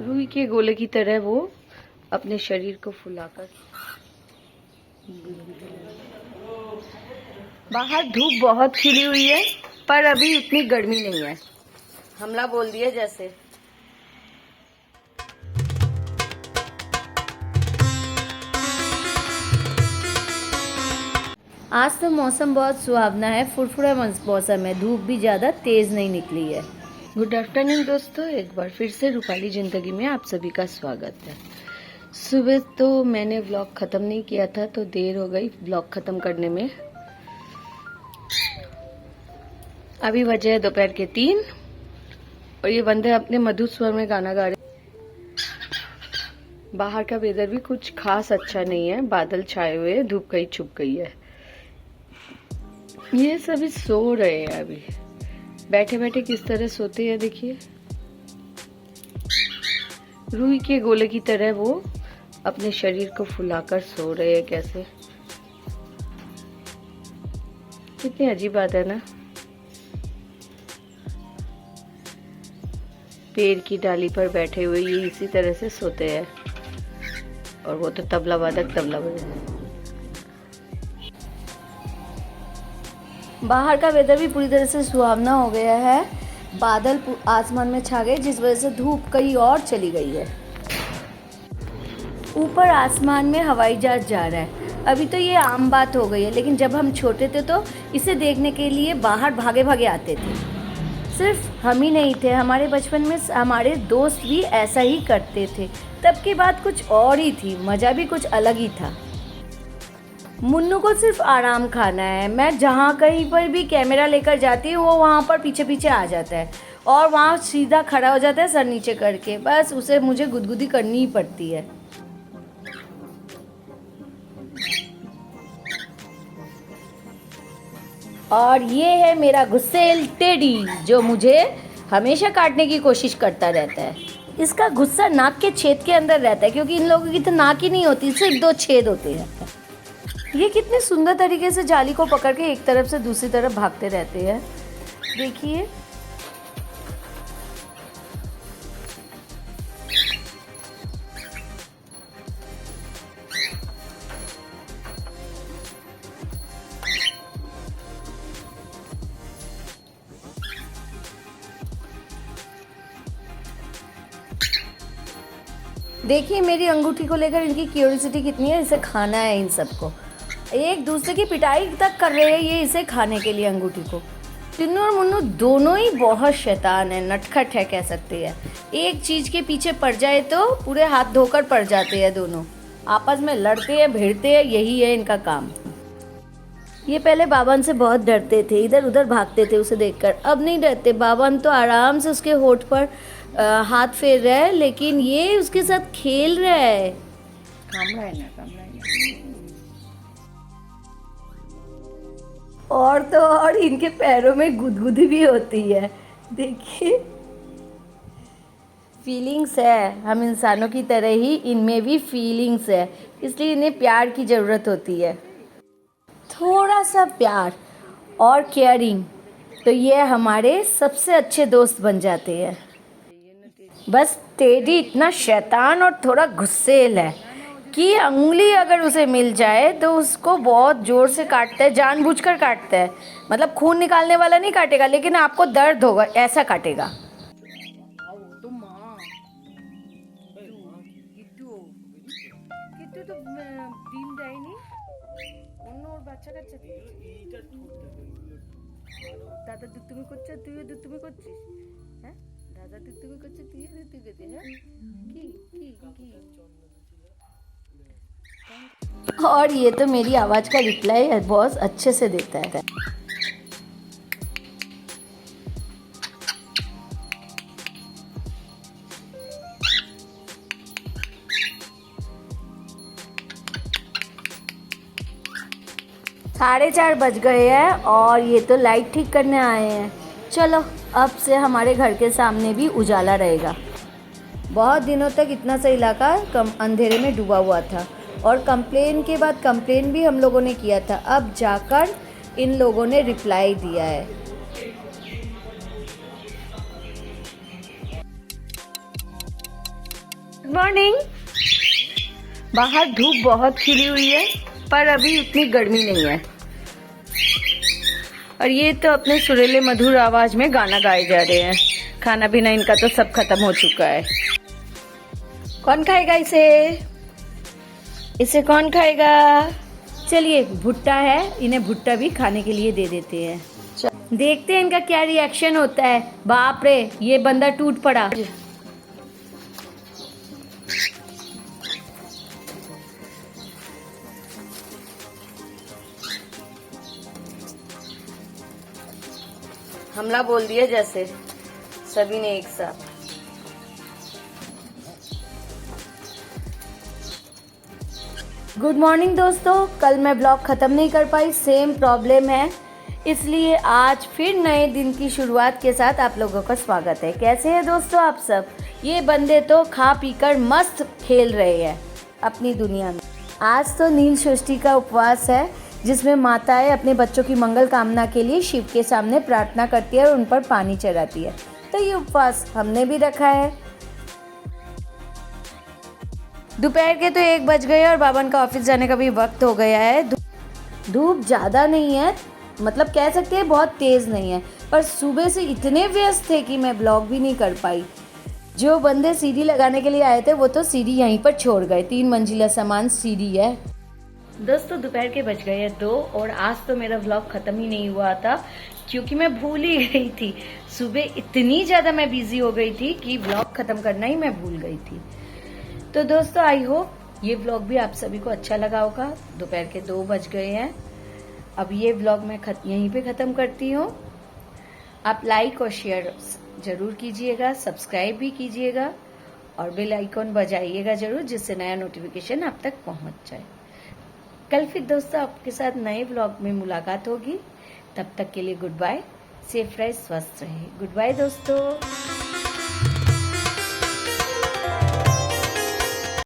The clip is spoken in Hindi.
रुई के गोले की तरह वो अपने शरीर को फुलाकर। बाहर धूप बहुत खिली हुई है पर अभी उतनी गर्मी नहीं है। हमला बोल दिया जैसे। आज तो मौसम बहुत सुहावना है, फुरफुरा मौसम है, धूप भी ज़्यादा तेज़ नहीं निकली है। गुड आफ्टरनून दोस्तों, एक बार फिर से रूपाली ज़िंदगी में आप सभी का स्वागत है। सुबह तो मैंने व्लॉग ख़त्म नहीं किया था तो देर हो गई व्लॉग ख़त्म करने में। अभी बजे है दोपहर के 3 और ये बंदे अपने मधुर स्वर में गाना गा रहे। बाहर का वेदर भी कुछ खास अच्छा नहीं है, बादल छाए हुए, धूप कहीं छुप गई है। ये सभी सो रहे हैं अभी, बैठे बैठे किस तरह सोते हैं देखिए। रुई के गोले की तरह वो अपने शरीर को फुलाकर सो रहे हैं कैसे। कितनी अजीब बात है ना। पेड़ की डाली पर बैठे हुए ये इसी तरह से सोते हैं और वो तो तबला वादक तबला बजा। बाहर का वेदर भी पूरी तरह से सुहावना हो गया है, बादल आसमान में छा गए जिस वजह से धूप कहीं और चली गई है। ऊपर आसमान में हवाई जहाज जा रहा है। अभी तो ये आम बात हो गई है, लेकिन जब हम छोटे थे तो इसे देखने के लिए बाहर भागे भागे आते थे। सिर्फ हम ही नहीं थे, हमारे बचपन में हमारे दोस्त भी ऐसा ही करते थे। तब की बात कुछ और ही थी, मज़ा भी कुछ अलग ही था। मुन्नू को सिर्फ आराम खाना है। मैं जहाँ कहीं पर भी कैमरा लेकर जाती हूँ वो वहाँ पर पीछे पीछे आ जाता है और वहाँ सीधा खड़ा हो जाता है सर नीचे करके। बस उसे मुझे गुदगुदी करनी ही पड़ती है। और ये है मेरा गुस्सेल टेडी जो मुझे हमेशा काटने की कोशिश करता रहता है। इसका गुस्सा नाक के छेद के अंदर रहता है क्योंकि इन लोगों की तो नाक ही नहीं होती, सिर्फ 2 छेद होते हैं। ये कितने सुंदर तरीके से जाली को पकड़ के एक तरफ से दूसरी तरफ भागते रहते हैं, देखिए। देखिए मेरी अंगूठी को लेकर इनकी क्यूरियोसिटी कितनी है। इसे खाना है, इन सबको एक दूसरे की पिटाई तक कर रहे हैं ये इसे खाने के लिए अंगूठी को। टिन्नू और मुन्नू दोनों ही बहुत शैतान है, नटखट है कह सकते हैं। एक चीज़ के पीछे पड़ जाए तो पूरे हाथ धोकर पड़ जाते हैं। दोनों आपस में लड़ते हैं, भिड़ते हैं, यही है इनका काम। ये पहले बाबन से बहुत डरते थे, इधर उधर भागते थे उसे देखकर। अब नहीं डरते। बाबन तो आराम से उसके होठ पर हाथ फेर रहा है, लेकिन ये उसके साथ खेल रहा है। काम रहा है ना। और तो और इनके पैरों में गुदगुदी भी होती है, देखिए। फीलिंग्स है, हम इंसानों की तरह ही इनमें भी फीलिंग्स है, इसलिए इन्हें प्यार की ज़रूरत होती है। थोड़ा सा प्यार और केयरिंग तो ये हमारे सबसे अच्छे दोस्त बन जाते हैं। बस टेडी इतना शैतान और थोड़ा गुस्सेल है कि उंगली अगर उसे मिल जाए तो उसको बहुत ज़ोर से काटता है, जानबूझकर काटता है। मतलब खून निकालने वाला नहीं काटेगा, लेकिन आपको दर्द होगा ऐसा काटेगा। দাদা দুষ্টুমি করছে, তুইও দুষ্টুমি করছিস, হ্যাঁ? দাদা দুষ্টুমি করছে, তুইও দুষ্টুমি করছিস, হ্যাঁ? কি কি কি? और ये तो मेरी आवाज़ का रिप्लाई बहुत अच्छे से देता है। साढ़े 4 बज गए हैं और ये तो लाइट ठीक करने आए हैं। चलो अब से हमारे घर के सामने भी उजाला रहेगा। बहुत दिनों तक इतना सा इलाका अंधेरे में डूबा हुआ था और कंप्लेन के बाद कंप्लेन भी हम लोगों ने किया था। अब जाकर इन लोगों ने रिप्लाई दिया है। मॉर्निंग। बाहर धूप बहुत खिली हुई है पर अभी उतनी गर्मी नहीं है। और ये तो अपने सुरीले मधुर आवाज में गाना गाए जा रहे हैं। खाना पीना इनका तो सब खत्म हो चुका है। कौन खाएगा इसे? इसे कौन खाएगा? चलिए, भुट्टा है, इन्हें भुट्टा भी खाने के लिए दे देते हैं। देखते हैं इनका क्या रिएक्शन होता है। बाप रे, ये बंदा टूट पड़ा। हमला बोल दिया जैसे सभी ने एक साथ। गुड मॉर्निंग दोस्तों, कल मैं ब्लॉग खत्म नहीं कर पाई, सेम प्रॉब्लम है, इसलिए आज फिर नए दिन की शुरुआत के साथ आप लोगों का स्वागत है। कैसे हैं दोस्तों आप सब? ये बंदे तो खा पीकर मस्त खेल रहे हैं अपनी दुनिया में। आज तो नील षष्ठी का उपवास है जिसमें माताएं अपने बच्चों की मंगल कामना के लिए शिव के सामने प्रार्थना करती है और उन पर पानी चढ़ाती है। तो ये उपवास हमने भी रखा है। दोपहर के तो 1 बज गए और बाबन का ऑफिस जाने का भी वक्त हो गया है। धूप ज़्यादा नहीं है, मतलब कह सकते हैं बहुत तेज़ नहीं है, पर सुबह से इतने व्यस्त थे कि मैं ब्लॉग भी नहीं कर पाई। जो बंदे सीढ़ी लगाने के लिए आए थे वो तो सीढ़ी यहीं पर छोड़ गए। 3 मंजिला सामान सीढ़ी है। दोस्तों दोपहर के बज गए हैं 2 और आज तो मेरा व्लॉग ख़त्म ही नहीं हुआ था क्योंकि मैं भूल ही गई थी। सुबह इतनी ज़्यादा मैं बिजी हो गई थी कि व्लॉग ख़त्म करना ही मैं भूल गई थी। तो दोस्तों आई होप ये व्लॉग भी आप सभी को अच्छा लगा होगा। दोपहर के 2 बज गए हैं। अब ये व्लॉग मैं यहीं पे ख़त्म करती हूँ। आप लाइक और शेयर ज़रूर कीजिएगा, सब्सक्राइब भी कीजिएगा और बेल आइकॉन बजाइएगा ज़रूर, जिससे नया नोटिफिकेशन आप तक पहुँच जाए। कल फिर दोस्तों आपके साथ नए व्लॉग में मुलाकात होगी। तब तक के लिए गुड बाय। सेफ रहे, स्वस्थ रहे। गुड बाय दोस्तों।